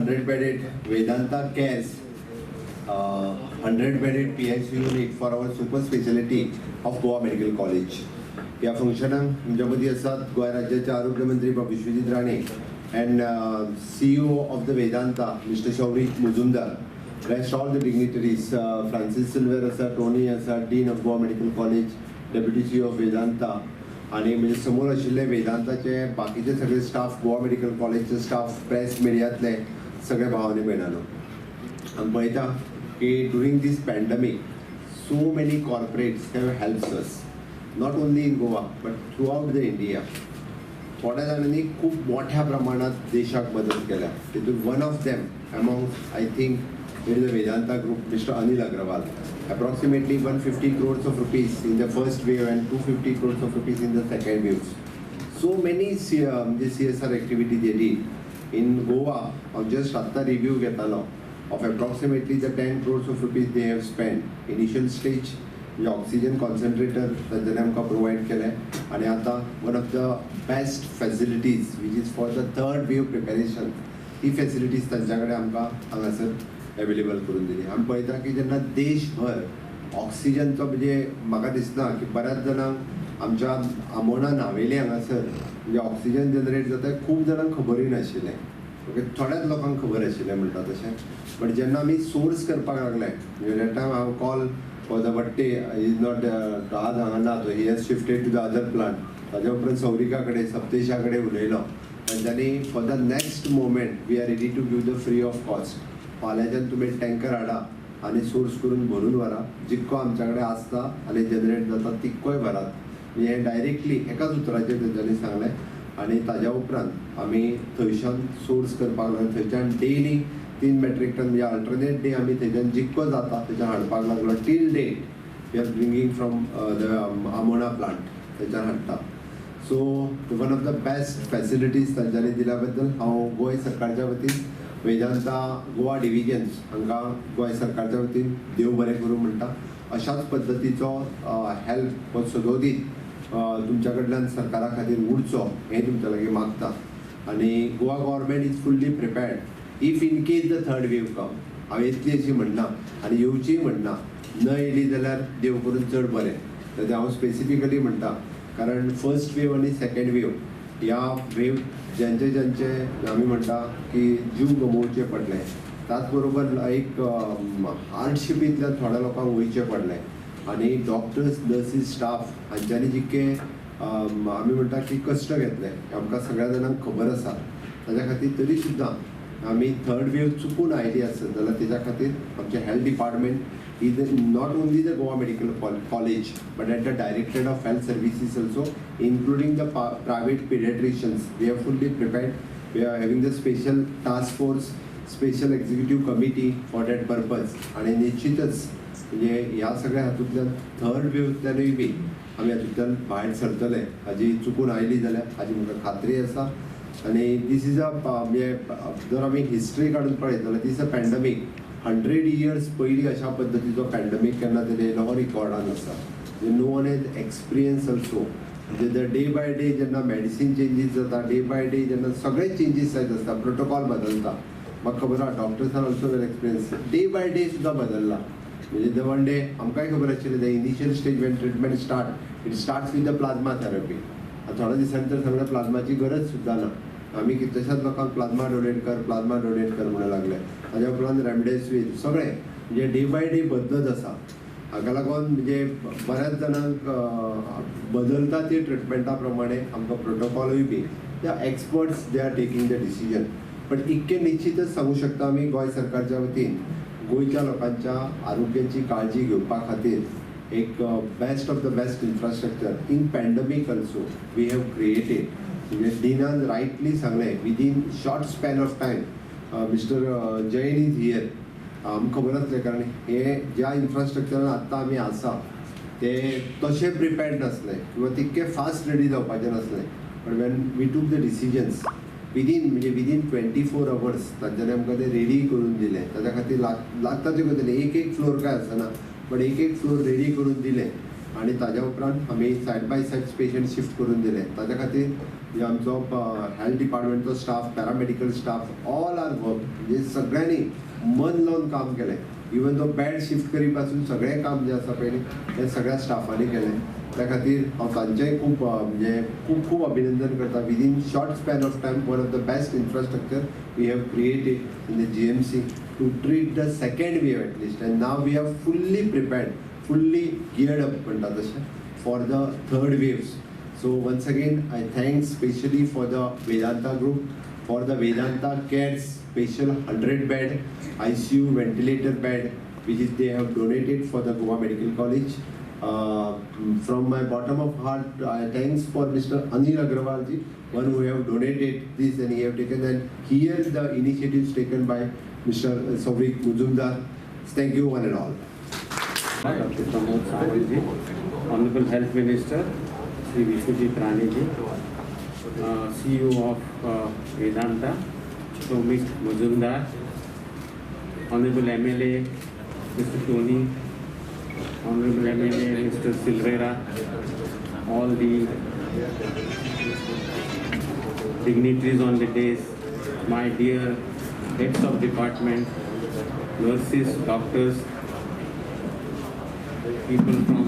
100-bedded Vedanta Cares, 100-bedded PICU unit for our super specialty of Goa Medical College. या फंक्शनाक तुमच्या मदीं आसात गोंय राज्याचे आरोग्य मंत्री Vishwajeet Rane and CEO of the Vedanta, Mr. Shaurik Muzumdar. Rest all the dignitaries, Francis Silver asa, Tony asa, Dean of Goa Medical College, Deputy CEO of Vedanta, आणि म्हणजे समोर आशिल्ले वेदांताचे बाकीचे सगळे स्टाफ, गोवा मेडिकल कॉलेजचे स्टाफ, प्रेस मिडियांतले सगळे भावांनी भयणानो आमी पळयता की during this pandemic so many corporates have helps us not only in Goa but throughout the India. थोड्या जाणांनी खूप मोठ्या प्रमाणात देशाक मदत केल्या. तितून one of them among I think it is the Vedanta group, mister Anil Agarwal. Approximately 150 crores of rupees in the first wave and 250 crores of rupees in the second wave. So many CSR activity they did in Goa. Of just atta review घेतलो of approximately the 10 crores of rupees they have spent. Initial stage the oxygen concentrator तांच्यानी आमकां provide केले आणि आता one of the best facilities which is for the third wave preparation he facilities तांच्याकडे आमकां हांगासर available करून दिली. आमी पळयता की जेन्ना देशभर ऑक्सिजनचो म्हणजे म्हाका दिसना की बऱ्याच जाणांक आमच्या आमोणा नावेली हांगासर म्हणजे ऑक्सिजन जनरेट जाता खूब जाणांक खबरूय नाशिल्लें. ओके, थोड्याच लोकांक खबर आशिल्लें म्हणटा तशें. बट जेन्ना आमी सोर्स करपाक लागले म्हणजे दॅट टायम हांव कॉल फॉर द बट्टे इज नॉट आज हांगा ना तो he has shifted to the other plant. ताज्या उपरांत सौरिका कडेन सप्तेशा कडेन उलयलो तांच्यांनी for the next moment we are ready to give the free of cost. फाल्यांच्यान तुमी टँकर हाडा आनी सोर्स करून भरून व्हरा. जितको आमच्या कडेन आसता आनी जनरेट जाता तितकोय भरात. हें डायरेक्टली एकाच उतराचेर तेंच्यांनी सांगलें आनी ताज्या उपरांत आमी थंयच्यान सोर्स करपाक लागले. थंयच्यान डेली 3 मेट्रीक टन म्हणजे अल्टरनेट डे आमी थंयच्यान जितको जाता थंयच्यान हाडपाक लागलो. Till date we are bringing from the Amona plant थंयच्यान हाडटा. So one of the best facilities तांच्यांनी दिल्या बद्दल हांव गोंय सरकारच्या वतीन वेदांता गोवा डिव्हिजन्स हांकां गोंय सरकारच्या वतीन देव बरें करूं म्हणटा. अशाच पद्दतीचो हेल्प हो सदोदीत तुमच्या कडल्यान सरकारा खातीर उरचो हें तुमच्या लागीं मागता. आनी Goa government is fully prepared if in case the third wave come. हांव येतली अशी म्हणना आनी येवची म्हणना. न येयली जाल्यार देव करून चड बरें. तें हांव स्पेसिफिकली म्हणटा कारण फर्स्ट वेव आनी सेकंड वेव ह्या वेव ज्यांचे आमी म्हणटा की जीव गमोवचे पडले त्याच बरोबर एक हार्डशिपींतल्यान थोड्या लोकांक वयचें पडलें आनी डॉक्टर्स नर्सीस स्टाफ हांच्यांनी जितके आमी म्हणटा की कश्ट घेतले आमकां सगळ्या जाणांक खबर आसा. ताज्या खातीर तरी सुद्दां आमी थर्ड वेव चुकून आयली आसत जाल्यार तेज्या खातीर आमचे health department is not only the Goa Medical College but at the Directorate of Health Services also, including the private pediatricians. We are fully prepared. We are having the special task force, special executive committee for that purpose. आणि निश्चितच म्हणजे ह्या सगळ्या हातूंतल्यान third वेवतल्यानूय B आमी हातूंतल्यान भायर सरतले हाजी चुकून आयली जाल्यार हाजी म्हाका खात्री आसा. आनी दीस इज अ म्हणजे जर आमी हिस्ट्री काडून पळयत जाल्यार दीस अ पॅन्डमीक 100 years पयलीं अशा पद्दतीचो पॅन्डमीक केन्ना तरी येयलो हो रिकॉर्डान आसा. No one has experience also. म्हणजे डे बाय डे जेन्ना मेडिसीन चेंजीस जाता, डे बाय डे जेन्ना सगळे चेंजीस जायत आसता, प्रोटोकॉल बदलता. म्हाका खबर आसा डॉक्टर्सान also well experience. Day by day सुद्दां बदलला. म्हणजे द वन डे आमकांय खबर आशिल्लें the initial stage when treatment it starts with the plasma therapy. थोड्या दिसांनी तर सांगलें प्लाझ्माची गरज सुद्दां ना. आमी कितल्याशाच लोकांक प्लाझ्मा डोनेट कर म्हणून लागले. ताज्या उपरांत रेमडेसिवीर सगळें म्हणजे डे बाय डे बदलत आसा. हाका लागून म्हणजे बऱ्याच जाणांक बदलता ती ट्रिटमेंटा प्रमाणे आमकां प्रोटोकॉलूय बी त्या experts they are taking the decision. But इतकें निश्चितच सांगू शकता आमी गोंय सरकारच्या वतीन गोंयच्या लोकांच्या आरोग्याची काळजी घेवपा खातीर एक best of the best infrastructure in pandemic also we have created. म्हणजे डिनान रायटली सांगलें within short span of time mister Jain is here. आमकां खबर आसलें कारण हे ज्या इन्फ्रास्ट्रक्चरान आत्तां आमी आसा ते तशें प्रिपेर्ड नासलें किंवा तितके फास्ट रेडी जावपाचें नासलें. But when we took the decisions within 24 hours तांच्यांनी आमकां ते रेडी करून दिलें. ताज्या खातीर लागता तें करतलें. एक फ्लोर काय आसना बट एक फ्लोर रेडी करून दिलें आनी ताज्या उपरांत आमी side by side patient shift करून दिले. ताज्या खातीर म्हणजे आमचो हेल्थ डिपार्टमेंटचो staff, paramedical staff, all are work, म्हणजे सगळ्यांनी मन लावून काम केलें. इवन तो बेड शिफ्ट करी पासून सगळें काम जे आसा पळय तें सगळ्या स्टाफांनी केलें. त्या खातीर हांव तांचेंय खूब म्हणजे खूब खूब अभिनंदन करता. Within short span of time one of the best infrastructure we have created in the GMC to treat the second wave at least, and now we are fully prepared, fully geared up म्हणटा तशें for the third waves. So once again, I thank specially for the Vedanta group, for the Vedanta Cares special 100-bed ICU ventilator bed, which they have donated for the Goa Medical College. From my bottom of heart, I thanks for Mr. Anil Agrawal ji, one who have donated this, and he have taken, and here the initiatives taken by Mr. Savik Mujumdar. Thank you one and all. Dr. Pramod Sawant ji, Honorable Health Minister Shri Vishwajit Rane ji, CEO of Vedanta, Savik Mujumdar, Honorable MLA Mr. Tony, Honorable MLA Mr. Silvera, all the dignitaries on the dais, my dear heads of department, nurses, doctors, people from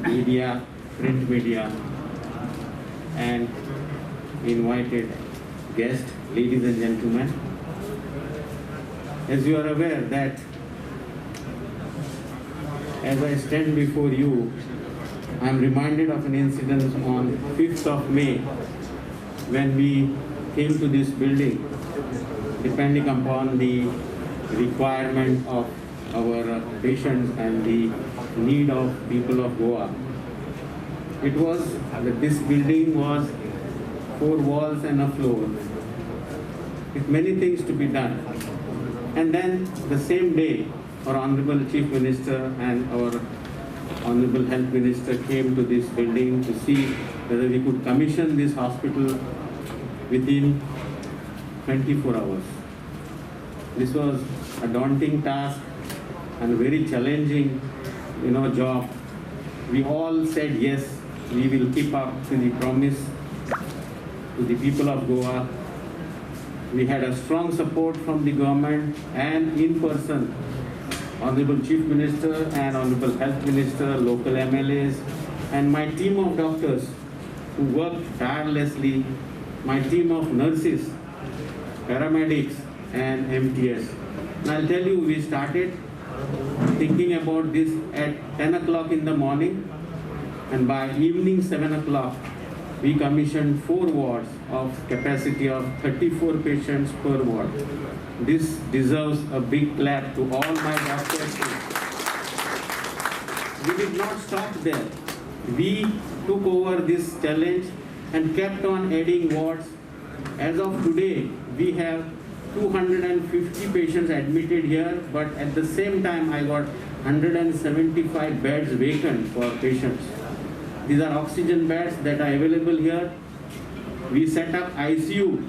media, print media, and invited guests, ladies and gentlemen. As you are aware that as I stand before you, I am reminded of an incident on 5th of May when we came to this building, depending upon the requirement of our patients and the need of people of Goa. It was that this building was 4 walls and a floor, with many things to be done. And then the same day, our Honorable Chief Minister and our Honorable Health Minister came to this building to see whether we could commission this hospital within 24 hours. This was a daunting task and very challenging, job. We all said yes, we will keep up to the promise to the people of Goa. We had a strong support from the government and in person, Honorable Chief Minister and Honorable Health Minister, local MLAs, and my team of doctors who worked tirelessly, my team of nurses, paramedics, and MTS. And I'll tell you, we started thinking about this at 10 o'clock in the morning, and by evening 7 o'clock, we commissioned 4 wards of capacity of 34 patients per ward. This deserves a big clap to all my doctors. We did not stop there. We took over this challenge and kept on adding wards. As of today, we have 250 patients admitted here, but at the same time, I got 175 beds vacant for patients. These are oxygen beds that are available here. We set up ICU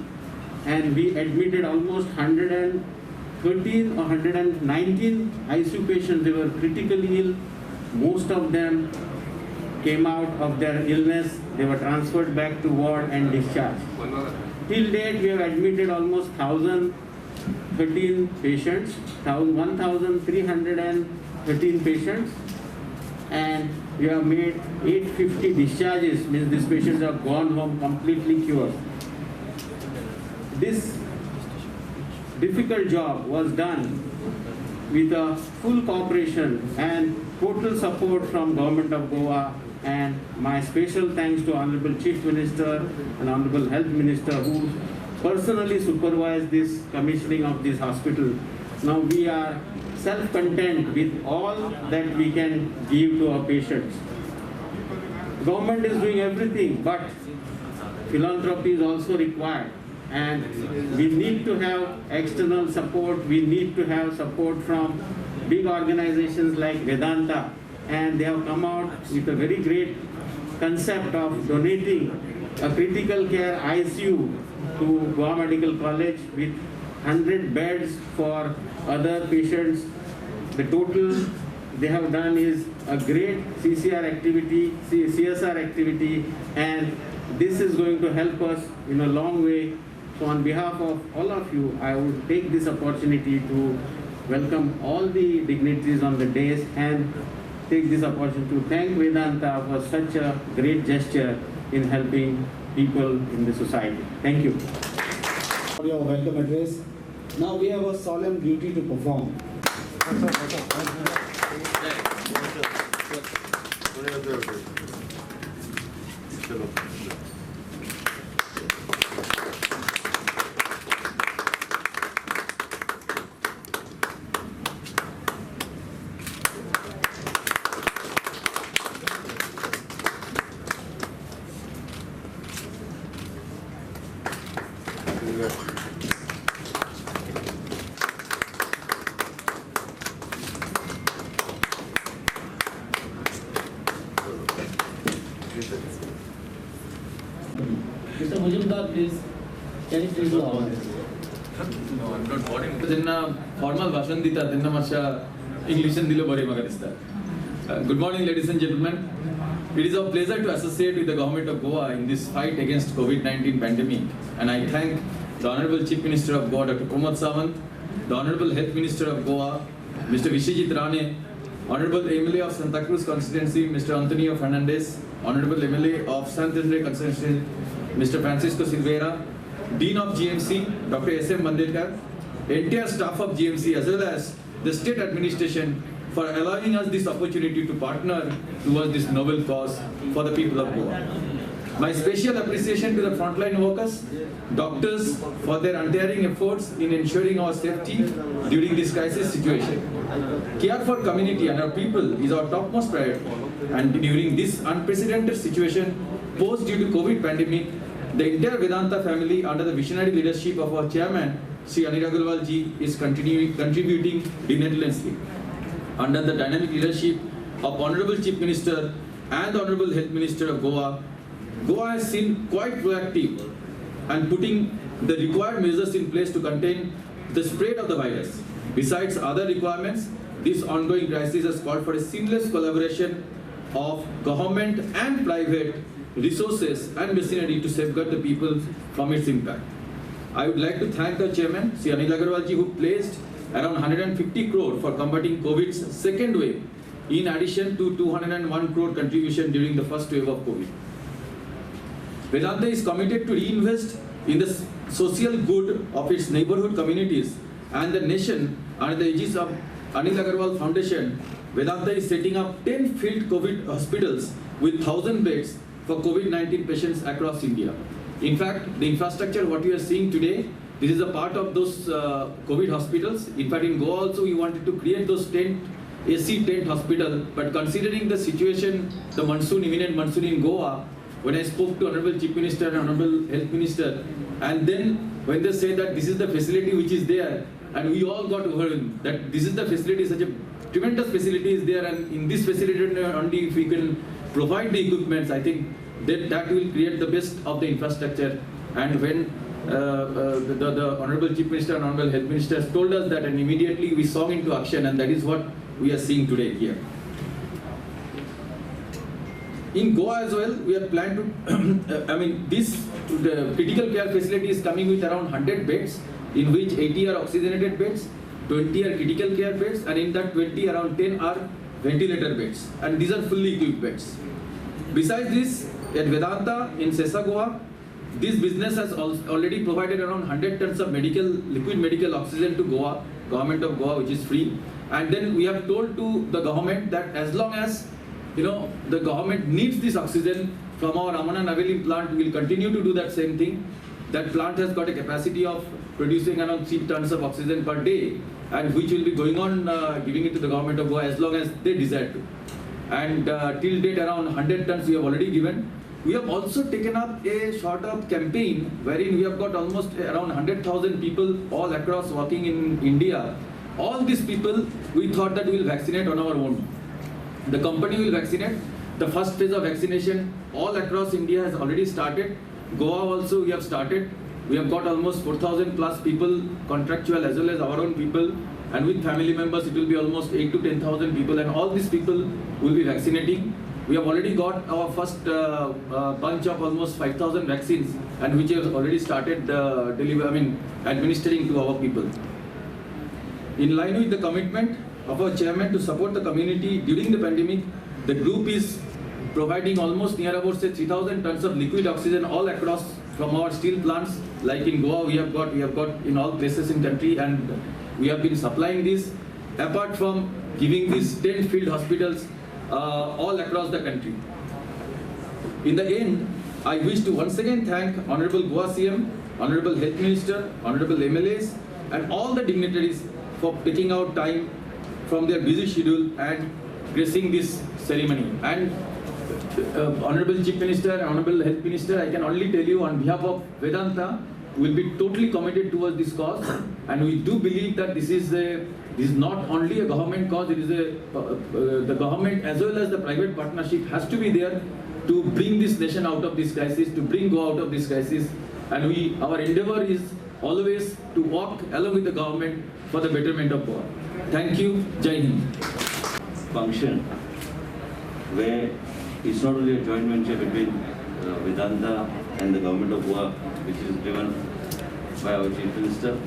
and we admitted almost 113 or 119 ICU patients. They were critically ill. Most of them came out of their illness. They were transferred back to ward and discharged. Till date, we have admitted almost 1,013 patients, 1,313 patients, and we have made 850 discharges, means these patients have gone home completely cured. This difficult job was done with a full cooperation and total support from Government of Goa, and my special thanks to Honorable Chief Minister and Honorable Health Minister who personally supervised this commissioning of this hospital. Now we are self-content with all that we can give to our patients. Government is doing everything, but philanthropy is also required, and we need to have external support. We need to have support from big organizations like Vedanta, and they have come out with a very great concept of donating a critical care ICU to Goa Medical College with 100 beds for other patients. The total they have done is a great CSR activity, and this is going to help us in a long way. So on behalf of all of you, I would take this opportunity to welcome all the dignitaries on the dais and take this opportunity to thank Vedanta for such a great gesture in helping people in the society. Thank you. For your welcome address. Now we have a solemn duty to perform. Mr. Mujumdar, please, can you please go on? जेन्ना formal भाषण दिता तेन्ना मातशा इंग्लिशान दिलो बरें म्हाका दिसता. Good morning, ladies and gentlemen. It is a pleasure to associate with the government of Goa in this fight against COVID-19 pandemic, and I thank the Honorable Chief Minister of Goa, Dr. Pramod Sawant, the Honorable Health Minister of Goa, Mr. Vishijit Rane, Honorable MLA of Santa Cruz constituency, Mr. Antonio Fernandez, Honorable MLA of San Andre constituency, Mr. Francisco Silveira, Dean of GMC, Dr. S.M. Mandekar, entire staff of GMC as well as the state administration for allowing us this opportunity to partner towards this noble cause for the people of Goa. My special appreciation to the frontline workers, doctors for their untiring efforts in ensuring our safety during this crisis situation. Care for community and our people is our topmost priority, and during this unprecedented situation posed due to COVID pandemic, the entire Vedanta family under the visionary leadership of our chairman, Sri Anil Agarwal ji, is contributing relentlessly. Under the dynamic leadership of Honorable Chief Minister and the Honorable Health Minister of Goa, Goa has been quite proactive and putting the required measures in place to contain the spread of the virus. Besides other requirements, this ongoing crisis has called for a seamless collaboration of government and private resources and machinery to safeguard the people from its impact. I would like to thank the chairman, Sri Anil Agarwal ji, who placed around 150 crore for combating COVID's second wave, in addition to 201 crore contribution during the first wave of COVID. Vedanta is committed to reinvest in the social good of its neighborhood communities and the nation. Under the aegis of Anil Agarwal Foundation, Vedanta is setting up 10 field COVID hospitals with 1,000 beds for COVID-19 patients across India. In fact, the infrastructure what we are seeing today, this is a part of those COVID hospitals. In fact, in Goa also we wanted to create those 10 AC tent hospital, but considering the situation, the monsoon, imminent monsoon in Goa, when I spoke to Honorable Chief Minister and Honorable Health Minister, and then when they say that this is the facility which is there, and we all got overwhelmed that this is the facility, such a tremendous facility is there, and in this facility only if we can provide the equipments, I think that will create the best of the infrastructure. And when the Honorable Chief Minister and Honorable Health Minister has told us that, and immediately we saw into action, and that is what we are seeing today here. In Goa as well, we are planned to, the critical care facility is coming with around 100 beds, in which 80 are oxygenated beds, 20 are critical care beds, and in that 20, around 10 are ventilator beds, and these are fully equipped beds. Besides this, at Vedanta in Sesa, Goa, this business has already provided around 100 tons of liquid medical oxygen to Goa, government of Goa, which is free. And then we have told to the government that as long as the government needs this oxygen from our Ramana Naveli plant, we will continue to do that same thing. That plant has got a capacity of producing around 3 tons of oxygen per day, and which will be going on giving it to the government of Goa as long as they desire to. And till date around 100 tons we have already given. We have also taken up a sort-of campaign wherein we have got almost around 100,000 people all across working in India. All these people, we thought that we will vaccinate on our own. The company will vaccinate. The first phase of vaccination all across India has already started. Goa also we have started. We have got almost 4,000 plus people, contractual as well as our own people. And with family members, it will be almost 8 to 10,000 people. And all these people will be vaccinating. We have already got our first bunch of almost 5,000 vaccines, and which has already started administering to our people. In line with the commitment of our chairman to support the community during the pandemic, the group is providing almost near about 3,000 tons of liquid oxygen all across from our steel plants. Like in Goa, we have got in all places in country, and we have been supplying this. Apart from giving these 10 field hospitals all across the country. In the end, I wish to once again thank Honorable Goa CM, Honorable Health Minister, Honorable MLAs, and all the dignitaries for taking out time from their busy schedule and gracing this ceremony. And Honorable Chief Minister and Honorable Health Minister, I can only tell you on behalf of Vedanta, we will be totally committed towards this cause, and we do believe that this is not only a government cause, it is the government as well as the private partnership has to be there to bring this nation out of this crisis, to bring Goa out of this crisis, and our endeavor is always to walk along with the government for the betterment of Goa. Thank you. Jai Hind. Function where it's not only a joint venture between Vedanta and the government of Goa, which is driven by our Chief Minister,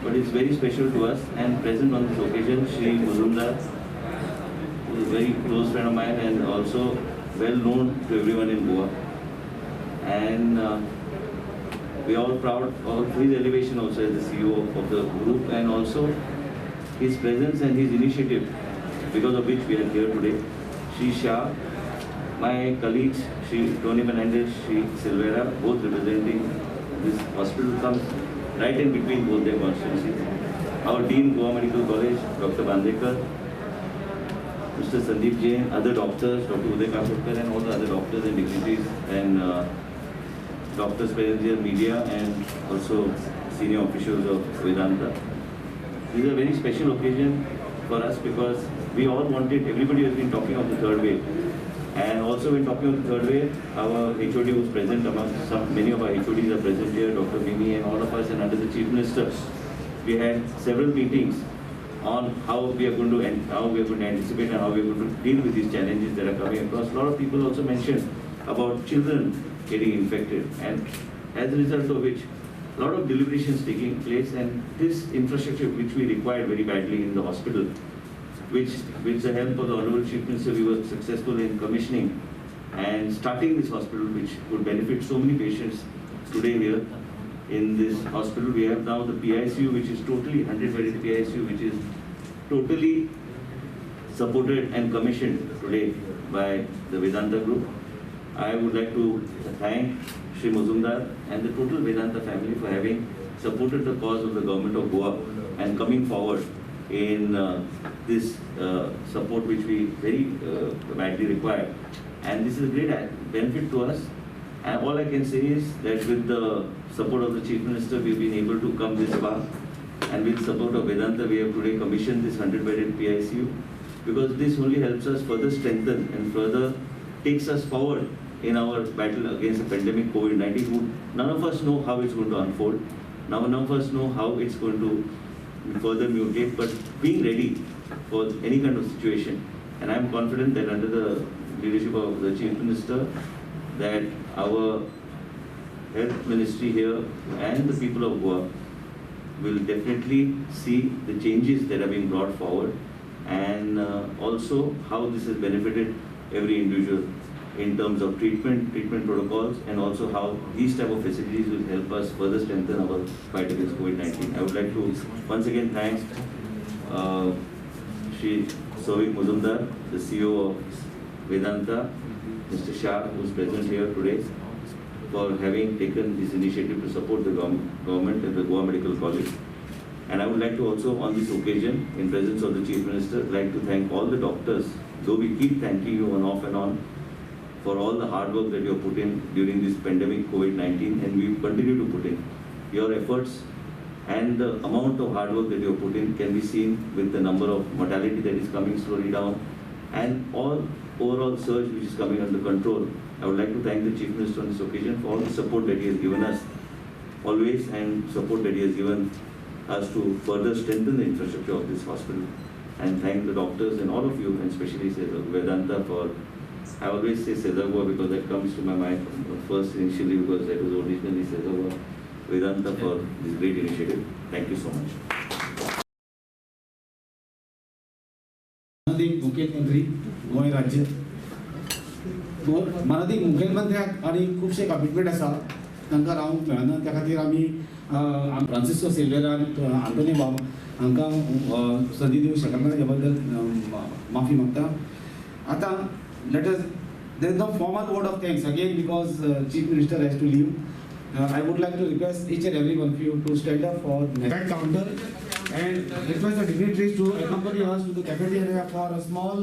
but it's very special to us. And present on this occasion, Shri Mazumdar, who is a very close friend of mine and also well known to everyone in Goa. And we are all proud of his elevation also as the CEO of the group, and also his presence and his initiative, because of which we are here today. Shri Shah, my colleagues, Shri Tony Menendez, Shri Silvera, both representing this hospital, comes right in between both their constituencies. Our Dean, Goa Medical College, Dr. Bandekar, Mr. Sandeep Jain, other doctors, Dr. Uday Kapotkar, and all the other doctors and dignitaries, and doctors present here, media, and also senior officials of Vedanta. This is a very special occasion for us because we all wanted, everybody has been talking of the third wave. And also when talking of the third wave, our HOD was present among many of our HODs are present here, Dr. Mimi and all of us, and under the Chief Minister, we had several meetings on how we are going to anticipate and how we are going to deal with these challenges that are coming across. A lot of people also mentioned about children getting infected, and as a result of which, a lot of deliberations taking place, and this infrastructure which we required very badly in the hospital, which with the help of the Honorable Chief Minister, we were successful in commissioning and starting this hospital, which would benefit so many patients today here in this hospital. We have now the PICU, which is totally 100-bedded PICU, which is totally supported and commissioned today by the Vedanta Group. I would like to thank Shri Mazumdar and the total Vedanta family for having supported the cause of the government of Goa and coming forward in this support which we very badly require. And this is a great benefit to us. And all I can say is that with the support of the Chief Minister, we've been able to come this far. And with support of Vedanta, we have today commissioned this 100-bedded PICU, because this only helps us further strengthen and further takes us forward in our battle against the pandemic COVID-19. None of us know how it's going to unfold. Now none of us know how it's going to further mutate, but being ready for any kind of situation. And I'm confident that under the leadership of the Chief Minister, that our Health Ministry here and the people of Goa will definitely see the changes that are being brought forward, and also how this has benefited every individual in terms of treatment protocols, and also how these type of facilities will help us further strengthen our fight against COVID-19. I would like to once again thank Shri Souvik Mazumdar, the CEO of Vedanta, Mr. Shah, who is present here today, for having taken this initiative to support the government and the Goa Medical College. And I would like to also, on this occasion, in presence of the Chief Minister, like to thank all the doctors, though we keep thanking you on off and on, for all the hard work that you have put in during this pandemic COVID-19, and we continue to put in. Your efforts and the amount of hard work that you have put in can be seen with the number of mortality that is coming slowly down, and all overall surge which is coming under control. I would like to thank the Chief Minister on this occasion for all the support that he has given us always, and support that he has given us to further strengthen the infrastructure of this hospital. and thank the doctors and all of you, and especially Vedanta for. I always say Cesar Goa because that comes to my mind first initially because that was originally Cesar Goa. Vedanta for this great initiative. Thank you so much. Mandeep मुखेलमंत्री गोंय राज्य मनदीप मुखेलमंत्र्याक आणि खुबशे commitment आसा तांकां रावंक मेळना त्या खातीर आमी फ्रांसिस्को सेल्वेरान आंतोनी बाब हांकां संदी दिवंक शकना हे बद्दल माफी मागता आतां let us there is no formal word of thanks again because chief minister has to leave I would like to request each and every one of you to stand up for that counter and request the dignitaries to accompany us to the cafeteria for a small